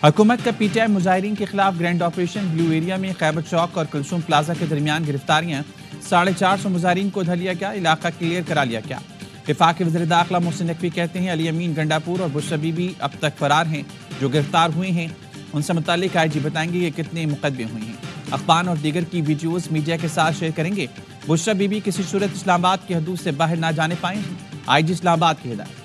हुकूमत का पीटीआई मुजाहिरीन के खिलाफ ग्रैंड ऑपरेशन ब्लू एरिया में खैबर चौक और कुलसुम प्लाजा के दरमियान गिरफ्तारियां। 450 मुजाहिरीन को धर लिया गया, इलाका क्लियर करा लिया गया। वफाकी वज़ीर दाखिला मोहसिन नकवी कहते हैं अली अमीन गंडापुर और बुशरा बीबी अब तक फरार हैं। जो गिरफ्तार हुए हैं उनसे मुतालिक आईजी बताएंगे कि कितने मुकदमे हुए हैं। अखबार और दीगर की वीडियोज मीडिया के साथ शेयर करेंगे। बुशरा बीबी किसी सूरत इस्लामाबाद की हदूद से बाहर ना जाने पाए, आईजी इस्लामाबाद की हिदायत।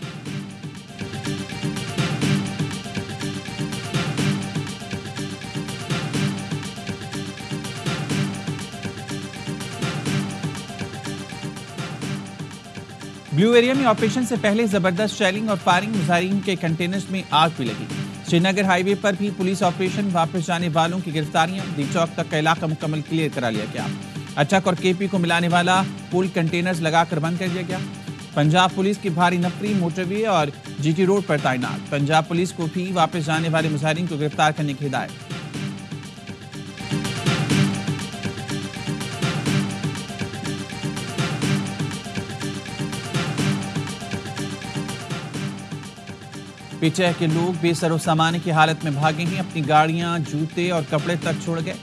ब्लू एरिया में ऑपरेशन से पहले जबरदस्त शेलिंग और फायरिंग, मुजाहिरीन के कंटेनर्स में आग भी लगी। श्रीनगर हाईवे पर भी पुलिस ऑपरेशन, वापस जाने वालों की गिरफ्तारियां। दी चौक तक का इलाका मुकम्मल क्लियर करा लिया गया। अटक और केपी को मिलाने वाला पुल कंटेनर्स लगाकर बंद कर दिया गया। पंजाब पुलिस की भारी नफरी मोटरवे और जीटी रोड पर तैनात। पंजाब पुलिस को भी वापस जाने वाले मुजाहिरीन को गिरफ्तार करने की हिदायत। पीटीआई के लोग बेसरो सामान की हालत में भागे हैं। अपनी गाड़ियां, जूते और कपड़े तक छोड़ गए।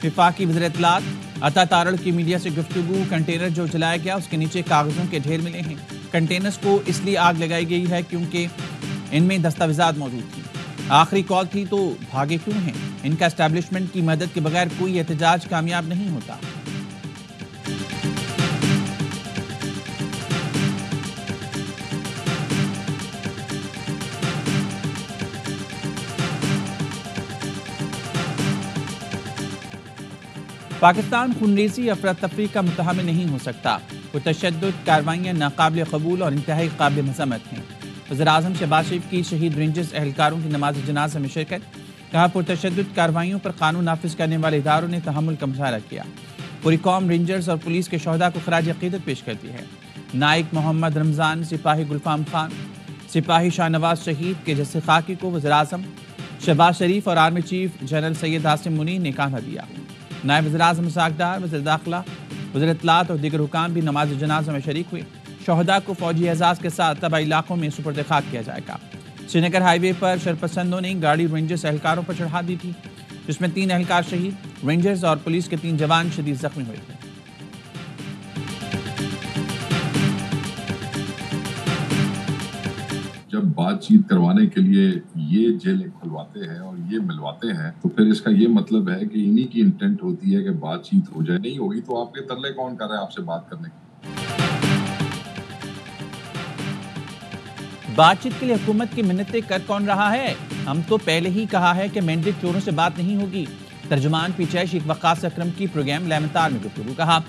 वफाकी वज़ीर इत्तलात अता तारड़ की मीडिया से गुफ्तगू। कंटेनर जो जलाया गया उसके नीचे कागजों के ढेर मिले हैं। कंटेनर्स को इसलिए आग लगाई गई है क्योंकि इनमें दस्तावेजात मौजूद थी। आखिरी कॉल थी तो भागे क्यों हैं? इनका एस्टैब्लिशमेंट की मदद के बगैर कोई एहतजाज कामयाब नहीं होता। पाकिस्तान खूनरेज़ी अफरा तफरी का मुतहमिल नहीं हो सकता। वो तशद्दुद कार्रवाइयाँ नाकाबिल कबूल और इंतहाई काबिल मज़म्मत हैं। वज़ीर-ए-आज़म शहबाज शरीफ की शहीद रेंजर्स एहलकारों की नमाज जनाजा में शिरकत। कहा पुरतशद्दुद कार्रवाइयों पर कानून नाफिज करने वाले इदारों ने तहम्मुल का मुजाहरा किया। पूरी कौम रेंजर्स और पुलिस के शहदा को खराज अक़ीदत पेश करती है। नाइक मोहम्मद रमज़ान, सिपाही गुलफाम खान, सिपाही शाहनवाज शहीद के जैसे खाकी को वज़ीर-ए-आज़म शहबाज शरीफ और army chief general Syed Hasim Munir ने कांधा दिया। नायब वज़ीर-ए-आज़म साकदार, वज़ीर दाखिला, वज़ीर इत्तलात और दीगर हुकाम भी नमाज जनाजा में शरीक हुए। शहदा को फौजी एजाज़ के साथ तबाह इलाकों में सुपुर्द खाक किया जाएगा। श्रीनगर हाईवे पर शरपसंदों ने गाड़ी रेंजर्स एहलकारों पर चढ़ा दी थी, जिसमें 3 एहलकार शहीद, रेंजर्स और पुलिस के 3 जवान शदीद जख्मी हुए थे। जब बातचीत करवाने के लिए ये जेलें खुलवाते हैं और ये मिलवाते हैं तो फिर इसका ये मतलब है कि इन्हीं की इंटेंट होती है कि बातचीत हो जाए। नहीं होगी तो आपके तरले कौन कर रहा है आपसे बात करने की? बातचीत के लिए हुकूमत की मिन्नतें कर कौन रहा है? हम तो पहले ही कहा है कि मैंडेट चोरों से बात नहीं होगी। तर्जुमान पीटीआई शेख वक्कास अकरम की प्रोग्राम लैमतार में गुफ्तगू। कहा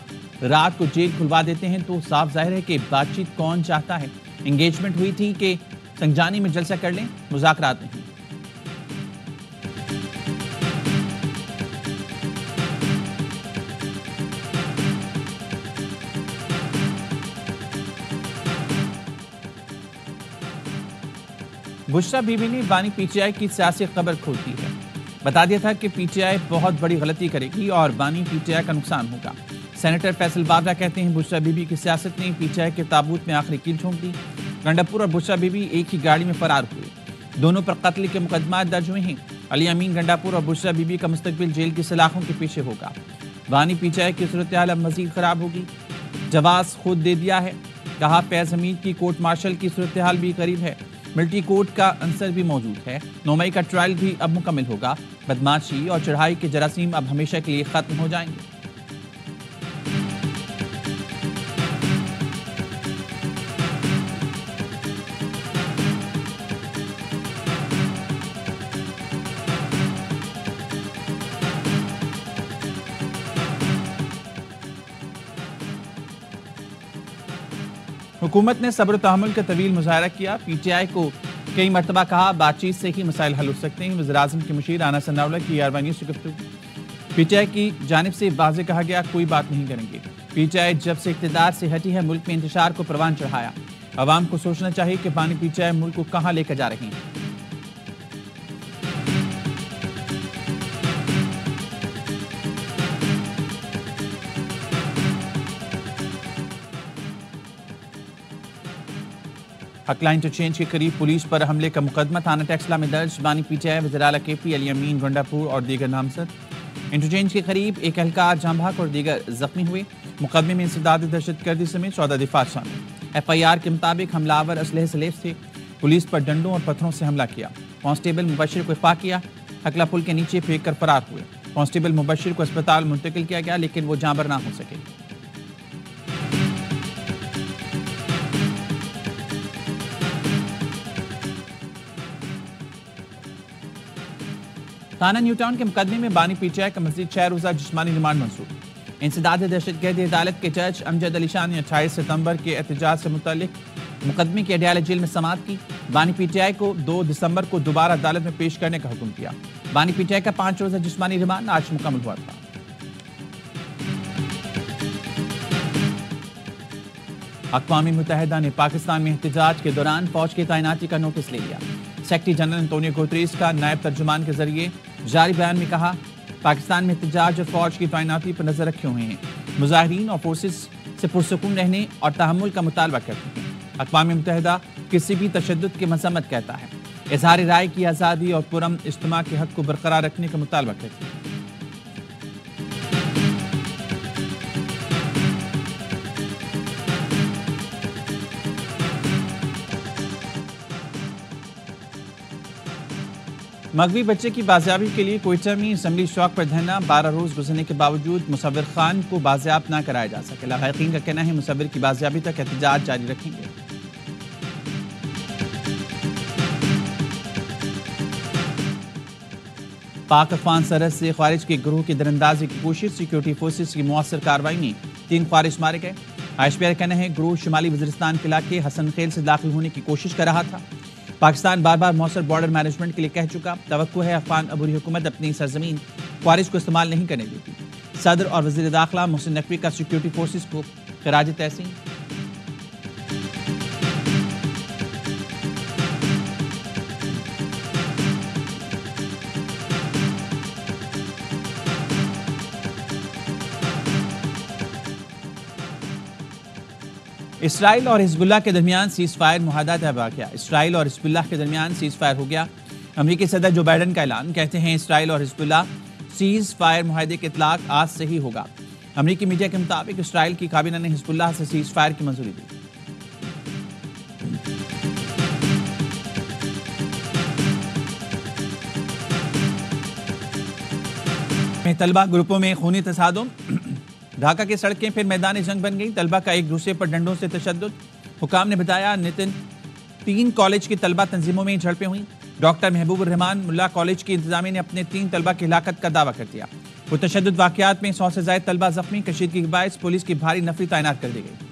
रात को जेल खुलवा देते हैं तो साफ जाहिर है कि बातचीत कौन चाहता है। एंगेजमेंट हुई थी कि संजानी में जलसा कर लें, मुज़ाकरात नहीं। बुशरा बीबी ने बानी पीटीआई की सियासी खबर खोल दी है। बता दिया था कि पीटीआई बहुत बड़ी गलती करेगी और बानी पीटीआई का नुकसान होगा। सेनेटर फैसल बाबरा कहते हैं बुशरा बीबी की सियासत ने पीटीआई के ताबूत में आखिरी कील ठोंक दी। गंडापुर और बुशरा बीबी एक ही गाड़ी में फरार हुए। दोनों पर कत्ल के मुकदमा दर्ज हुए हैं। अली अमीन गंडापुर और बुशरा बीबी का मुस्तकबिल जेल की सलाखों के पीछे होगा। बानी पीटीआई की सूरत हाल अब मजीद खराब होगी। जवाब खुद दे दिया है। कहा फैज हमीद की कोर्ट मार्शल की सूरत हाल भी करीब है। मिलिट्री कोर्ट का अंसर भी मौजूद है। 9 मई का ट्रायल भी अब मुकम्मल होगा। बदमाशी और चढ़ाई के जरासीम अब हमेशा के लिए खत्म हो जाएंगे। हुकूमत ने सब्र तहम्मुल का तवील मुजाहरा किया। पीटीआई को कई मरतबा कहा बातचीत से ही मसाइल हल हो सकते हैं। वज़ीर-ए-आज़म के मुशीर आना सनाउल्लाह की AR1 न्यूज़ से गुफ्तगू। पीटीआई की जानिब से वाज़ेह कहा गया कोई बात नहीं करेंगे। पीटीआई जब से इक़्तिदार से हटी है मुल्क में इंतशार को परवान चढ़ाया। अवाम को सोचना चाहिए कि बानी पीटीआई मुल्क को कहाँ लेकर जा रही है। हकला इंटरचेंज के करीब पुलिस पर हमले का मुकदमा थाना टैक्सला में दर्ज। बानी पीटीआई वज़ीर-ए-आला KP अली अमीन गंडापुर और दीगर नामजद। इंटरचेंज के करीब एक एहलकार जाम भाग और दीगर जख्मी हुए। मुकदमे में इंसदाद दहशतगर्दी समेत 14 दिफात शामिल। FIR के मुताबिक हमलावर असलहे से लैस थे। पुलिस पर डंडों और पत्थरों से हमला किया। कांस्टेबल मुबशिर को इफ़ा किया। हकला पुल के नीचे फेंक कर फरार हुए। कांस्टेबल मुबशिर को अस्पताल मुंतकिल किया गया, लेकिन वो जांबर ना हो सके। थाना न्यू टाउन के मुकदमे में बानी पीटीआई का मजीद 6 रोज़ा जिस्मानी रिमांड मंसूर। इंसदाद दहशतगर्दी अदालत के जज अमजद अली शाह ने 28 सितंबर के एहतजाज से मुतल्लिक मुकदमे की अडयाला जेल में समाअत की। बानी पीटीआई को 2 दिसंबर को दोबारा अदालत में पेश करने का हुक्म दिया। बानी पीटीआई का 5 रोज़ा जिस्मानी रिमांड आज मुकम्मल हुआ था। अक़वाम मुत्तहिदा ने पाकिस्तान में एहतजाज के दौरान फौज की तैनाती का नोटिस ले लिया। सेक्रेटरी जनरल एंटोनियो गुतरेस का नायब तर्जुमान के जरिए जारी बयान में कहा, पाकिस्तान में एहतजाज और फौज की तैनाती पर नजर रखे हुए हैं। मुजाहिरीन और फोर्सेस से पुरसुकून रहने और तहम्मुल का मुतालबा करते हैं। अक़वाम मुत्तहिदा किसी भी तशद्दुद की मज़म्मत कहता है। इज़हार राय की आज़ादी और पुरअमन इज्तिमा के हक को बरकरार रखने का मुतालबा करती है। मगवी बच्चे की बाजियाबी के लिए कोयटा में असम्बली चौक पर धरना। 12 रोज गुजरने के बावजूद मुसव्विर खान को बाजियाब ना कराया जा सके। लागायकीन का कहना है मुसव्विर की बाजियाबी तक एहतजाज जारी रखेंगे। पाक अफगान सरहद से ख्वारिज के गिरोह की दरअंदाजी की कोशिश। सिक्योरिटी फोर्सेस की मुअस्सर कार्रवाई में 3 ख्वारिज मारे गए। ISPR का कहना है गिरोह शिमाली वजीरिस्तान के इलाके हसन खेल से दाखिल होने की कोशिश कर रहा था। पाकिस्तान बार बार मौसर बॉर्डर मैनेजमेंट के लिए कह चुका। तवक्को है अफगान अबूरी हुकूमत अपनी सरजमीन ख्वारिज को इस्तेमाल नहीं करने देती। सदर और वज़ीर दाखिला मोहसिन नकवी का सिक्योरिटी फोर्सेस को खराज तहसीन। इसराइल और हिजबुल्लाह के दरमियान सीज फायर मुआहदा तय हो गया। इसराइल और हिजबुल्लाह के दरमियान सीज फायर हो गया। अमेरिकी सदर जो बाइडन का ऐलान। कहते हैं इसराइल और हिजबुल्लाह सीज फायर मुआहदे के इतलाक आज से ही होगा। अमेरिकी मीडिया के मुताबिक इसराइल की काबीना ने हिजबुल्लाह से सीज फायर की मंजूरी दी। तलबा ग्रुपों में खूनी तसादुम। ढाका की सड़कें फिर मैदान जंग बन गई। तलबा का एक दूसरे पर डंडों से तशद्दुद। हुकाम ने बताया नितिन 3 कॉलेज की तलबा तंजीमों में झड़पें हुई। डॉक्टर महबूब रहमान मुल्ला कॉलेज की इंतजामिया ने अपने 3 तलबा की हिलाकत का दावा कर दिया। वो तशद्दुद वाक़यात में 100 से ज़ायद तलबा जख्मी। कशीदगी के बायस पुलिस की भारी नफरी तैनात कर दी गई।